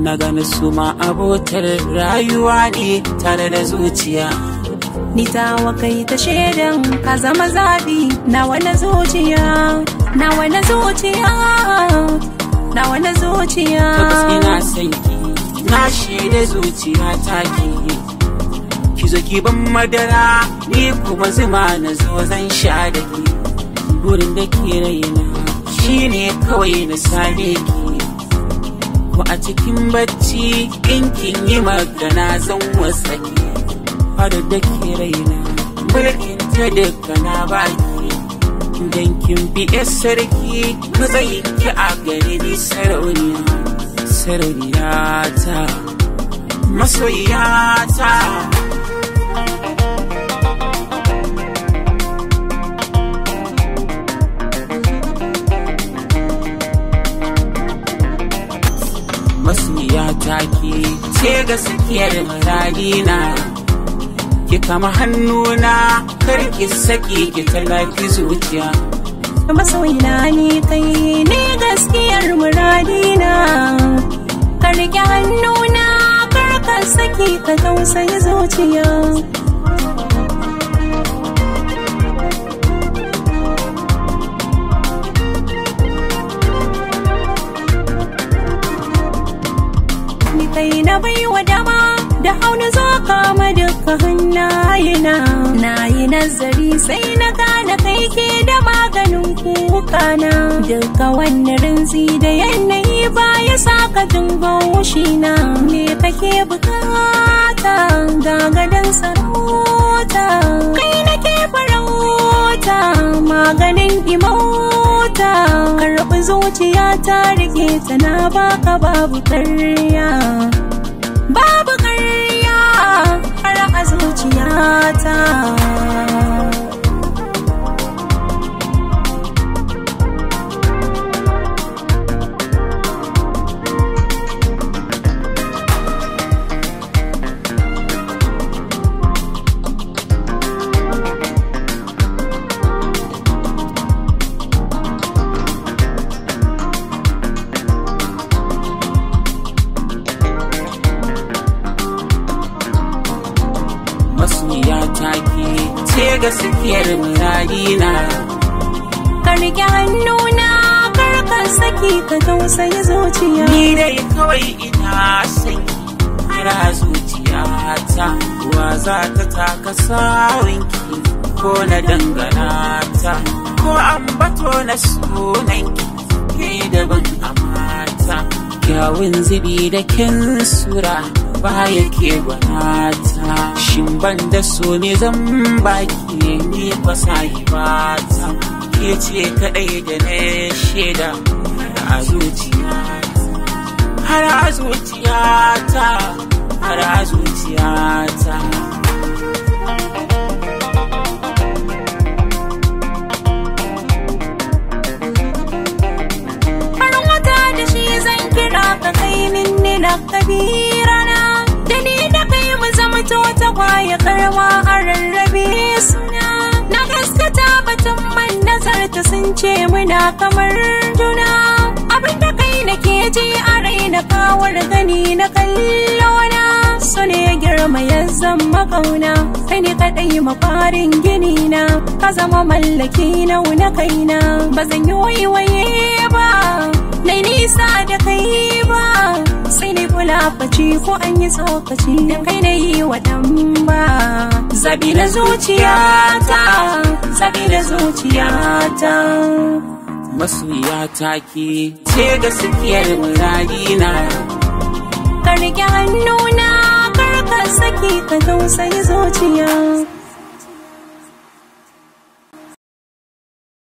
na gani su ma abotar rayuwa ne tare da zuciya. Ni tawa kai ta shaidan ka zama zabi na wani zuciya, na wani zuciya, na wani zuciya. Tabbas ina son ki, na shaida zuciya ta ki zo ki ban madara, ni kuma zuma na zo zan sha da ki. Burin da ke raina shine kawai na same ki, ko a cikin bacci in kin yi magana zan wasa ki. Fadar da ke raina mulkin ta duka na baki, dan kin bi yar sarki matsayin ki a gare ni sarauniya, sarauniya ta, masoyiya ta. Masoyiya ta ke ce gaskiyar muradina, ki kama hannuna kar ki saki ki tallafi zuciya. Masoyina ni kai ne gaskiyar muradina, ka rike hannuna kar ka saki ka tausayi zuciya. Ni kai na baiwa dama da hauna zo kama duka hannayena, na yi nazari sai na gane kai ke da maganin kukana. Duka wani rinzi da yanayi ba ya saka jin haushina. Me kake bukata ga gadon sarauta, kai nake farauta maganin imauta. Karɓi zuciya ta rike ta na baka babu ƙarya, babu ƙarya har a zuciyata. Masoyiya ta ke ce gaskiyar muradina, ka rike hannuna kar ka saki ka tausayi zuciya. Ni dai kawai ina son ki har a zuciyata, wa za ta taka sawunki ko na dangana ta, ko ambato na sunanki ke daban amata. Kyawun zubi da kyan sura baya ke gwanata, shin ban da so ne zan baki ni fa sahibata. Ke ce kadai da na shaida har a zuciyata, har a zuciyata, har a zuciyata. Farin wata da shi zan kira ka kai min ne na kabirana, da ni da kai mu zama ta kwaye karma a rarrabe suna. Na gaskata batun man nazarta sun ce muna kamar juna, abin da kai nake ji a raina kawar gani na kallona. So ne ya girma ya zama kauna, kai ne kaɗai mafarin gini na, ka zama mallaki na kaina. Ba zan yi waiwaye ba, nai nisa da kai ba, sai ne kula faci ko an yi tsokaci da kai na yi wa ba. Zabi na zuciyata, zabi na zuciyata. Masoyiya ta ke ce gaskiyar muradina, ka rike hannuna kar ka saki ka tausayi zuciya.